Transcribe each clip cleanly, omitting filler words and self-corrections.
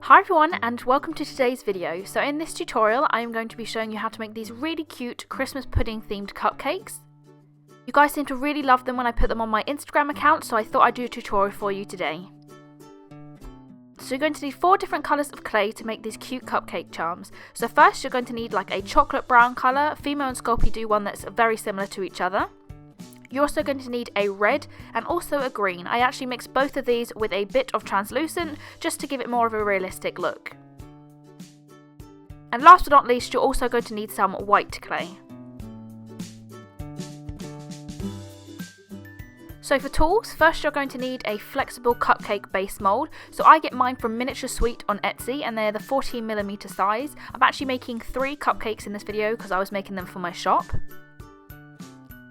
Hi everyone and welcome to today's video. So in this tutorial I am going to be showing you how to make these really cute Christmas pudding themed cupcakes. You guys seem to really love them when I put them on my Instagram account, so I thought I'd do a tutorial for you today. So you're going to need 4 different colours of clay to make these cute cupcake charms. So first you're going to need like a chocolate brown colour. Fimo and Sculpey do one that's very similar to each other. You're also going to need a red and also a green. I actually mixed both of these with a bit of translucent just to give it more of a realistic look. And last but not least, you're also going to need some white clay. So for tools, first you're going to need a flexible cupcake base mould. So I get mine from Miniature Sweet on Etsy and they're the 14mm size. I'm actually making 3 cupcakes in this video because I was making them for my shop.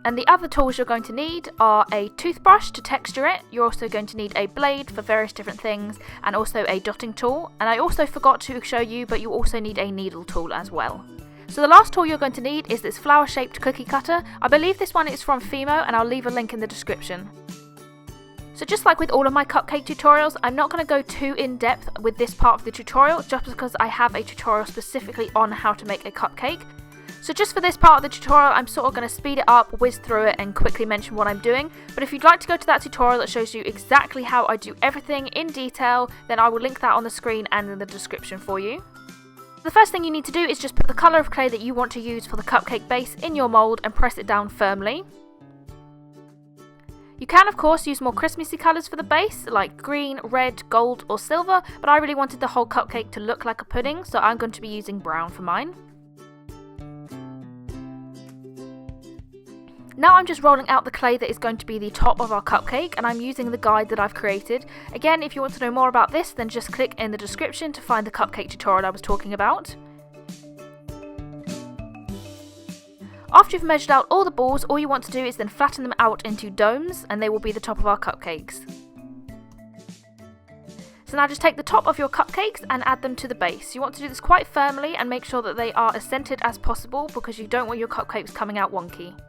And the other tools you're going to need are a toothbrush to texture it. You're also going to need a blade for various different things and also a dotting tool. And I also forgot to show you, but you also need a needle tool as well. So the last tool you're going to need is this flower shaped cookie cutter. I believe this one is from Fimo and I'll leave a link in the description. So just like with all of my cupcake tutorials, I'm not going to go too in depth with this part of the tutorial just because I have a tutorial specifically on how to make a cupcake. So just for this part of the tutorial, I'm sort of going to speed it up, whiz through it and quickly mention what I'm doing. But if you'd like to go to that tutorial that shows you exactly how I do everything in detail, then I will link that on the screen and in the description for you. The first thing you need to do is just put the colour of clay that you want to use for the cupcake base in your mould and press it down firmly. You can of course use more Christmassy colours for the base, like green, red, gold or silver, but I really wanted the whole cupcake to look like a pudding, so I'm going to be using brown for mine. Now I'm just rolling out the clay that is going to be the top of our cupcake, and I'm using the guide that I've created. Again, if you want to know more about this, then just click in the description to find the cupcake tutorial I was talking about. After you've measured out all the balls, all you want to do is then flatten them out into domes, and they will be the top of our cupcakes. So now just take the top of your cupcakes and add them to the base. You want to do this quite firmly and make sure that they are as centered as possible because you don't want your cupcakes coming out wonky.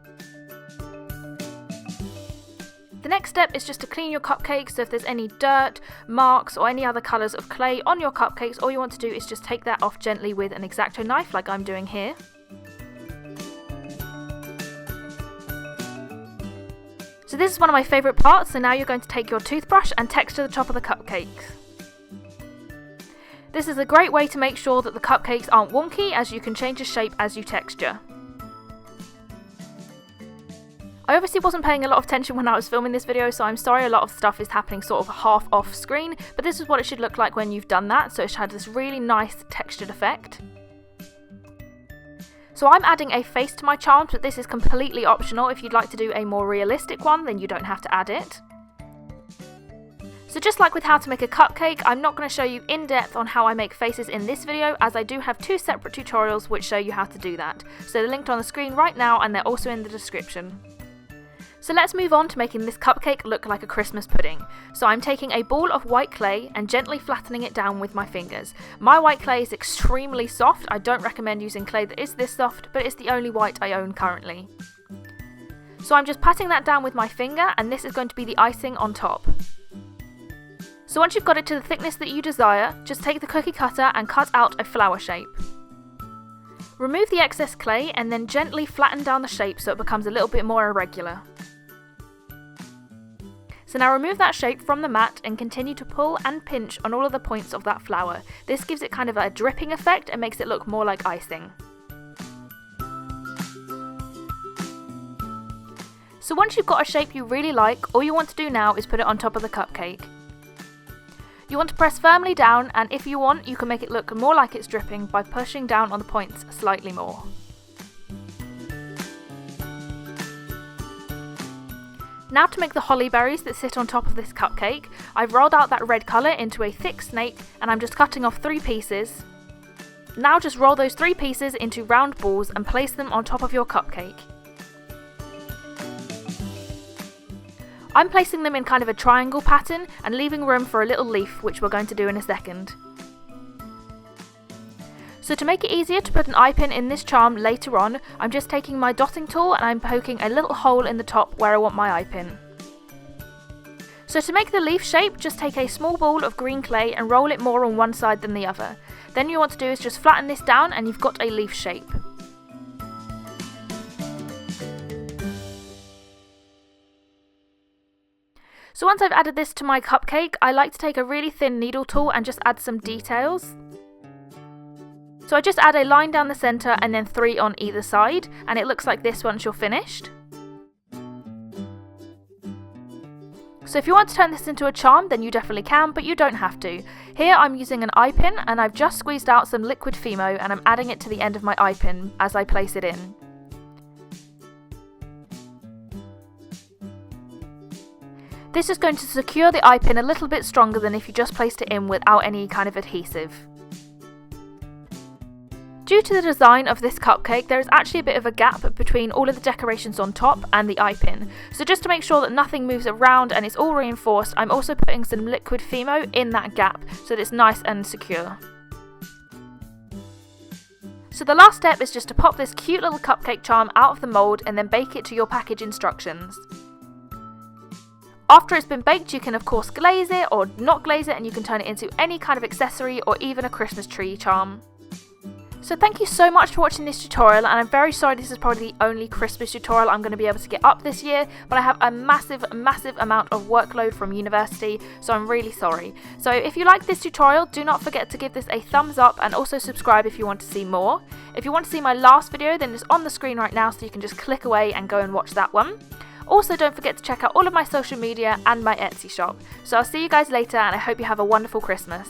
The next step is just to clean your cupcakes, so if there's any dirt, marks or any other colours of clay on your cupcakes, all you want to do is just take that off gently with an X-Acto knife like I'm doing here. So this is one of my favourite parts, so now you're going to take your toothbrush and texture the top of the cupcakes. This is a great way to make sure that the cupcakes aren't wonky, as you can change the shape as you texture. I obviously wasn't paying a lot of attention when I was filming this video, so I'm sorry a lot of stuff is happening sort of half off screen, but this is what it should look like when you've done that, so it should have this really nice textured effect. So I'm adding a face to my charms, but this is completely optional. If you'd like to do a more realistic one, then you don't have to add it. So just like with how to make a cupcake, I'm not going to show you in depth on how I make faces in this video, as I do have 2 separate tutorials which show you how to do that. So they're linked on the screen right now and they're also in the description. So let's move on to making this cupcake look like a Christmas pudding. So I'm taking a ball of white clay and gently flattening it down with my fingers. My white clay is extremely soft. I don't recommend using clay that is this soft, but it's the only white I own currently. So I'm just patting that down with my finger, and this is going to be the icing on top. So once you've got it to the thickness that you desire, just take the cookie cutter and cut out a flower shape. Remove the excess clay and then gently flatten down the shape so it becomes a little bit more irregular. So now remove that shape from the mat and continue to pull and pinch on all of the points of that flower. This gives it kind of a dripping effect and makes it look more like icing. So once you've got a shape you really like, all you want to do now is put it on top of the cupcake. You want to press firmly down, and if you want, you can make it look more like it's dripping by pushing down on the points slightly more. Now to make the holly berries that sit on top of this cupcake, I've rolled out that red colour into a thick snake and I'm just cutting off 3 pieces. Now just roll those 3 pieces into round balls and place them on top of your cupcake. I'm placing them in kind of a triangle pattern and leaving room for a little leaf, which we're going to do in a second. So to make it easier to put an eye pin in this charm later on, I'm just taking my dotting tool and I'm poking a little hole in the top where I want my eye pin. So to make the leaf shape, just take a small ball of green clay and roll it more on one side than the other. Then you want to do is just flatten this down and you've got a leaf shape. So once I've added this to my cupcake, I like to take a really thin needle tool and just add some details. So I just add a line down the centre and then 3 on either side, and it looks like this once you're finished. So if you want to turn this into a charm, then you definitely can, but you don't have to. Here I'm using an eye pin, and I've just squeezed out some liquid Fimo and I'm adding it to the end of my eye pin as I place it in. This is going to secure the eye pin a little bit stronger than if you just placed it in without any kind of adhesive. Due to the design of this cupcake, there is actually a bit of a gap between all of the decorations on top and the eye pin. So just to make sure that nothing moves around and it's all reinforced, I'm also putting some liquid Fimo in that gap so that it's nice and secure. So the last step is just to pop this cute little cupcake charm out of the mould and then bake it to your package instructions. After it's been baked, you can of course glaze it or not glaze it, and you can turn it into any kind of accessory or even a Christmas tree charm. So thank you so much for watching this tutorial, and I'm very sorry this is probably the only Christmas tutorial I'm going to be able to get up this year, but I have a massive amount of workload from university, so I'm really sorry. So if you like this tutorial, do not forget to give this a thumbs up and also subscribe if you want to see more. If you want to see my last video, then it's on the screen right now, so you can just click away and go and watch that one. Also, don't forget to check out all of my social media and my Etsy shop. So I'll see you guys later, and I hope you have a wonderful Christmas.